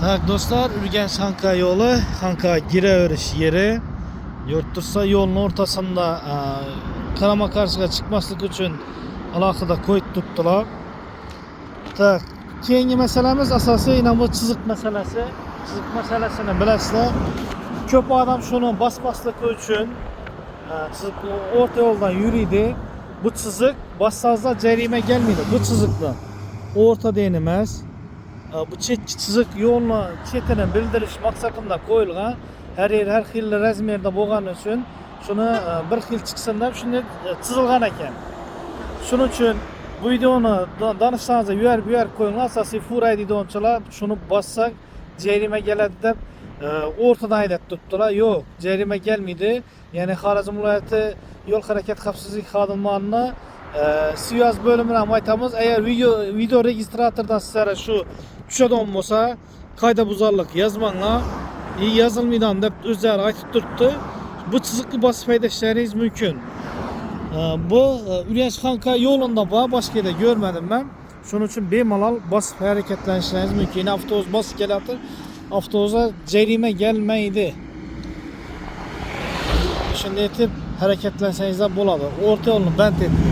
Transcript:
Tak dostlar, Ürgenç Hanka yolu, Hanka gireöveriş yeri. Yurttursa yolun ortasında Karama karşıga çıkmaslık için alakada koyup tuttular. Tak, keyingi meselemiz asası yine bu çizik meselesi. Çizik meselesini bilesizler. Köp adam şunu basmaslık için çizik orta yoldan yürüydü. Bu çizik bassazda cerime gelmedi. Bu çizikle orta değinmez. Bu çizik yolunu çetine bildiriş maksatında koyulgan. Her yer her xil razmerde bolgan üçün şunu bir xil çıksın dep şunu çizilgan eken. Şunun için bu videonu danışsanızda bu yer koyulgan. Asası furay deydiğonçalar şunu bassak cerime geledi dep ortadan aydet tuttular. Yok, cerime gelmedi. Yani Xorazm viloyati yol hareket xavfsizlik xodimlarini Sivas bölümüne aytamiz. Eğer video registratordan sizlere şu düşadigan bolsa, qayda buzarlık yazmanglar. Yazılmaydan deb özleri aytib turibdi. Bu chizikni bosib haydashlaringiz mumkin. Bu Ürgenç Hanka yolunda başka yerde görmedim ben. Şunun için bemalol bosib harakatlanishlaringiz mumkin. Avtobus bosib kelayotir. Avtobusa jarima gelmaydi. Shunday etib harakatlansangiz bo'ladi. O'rta yo'lni band etib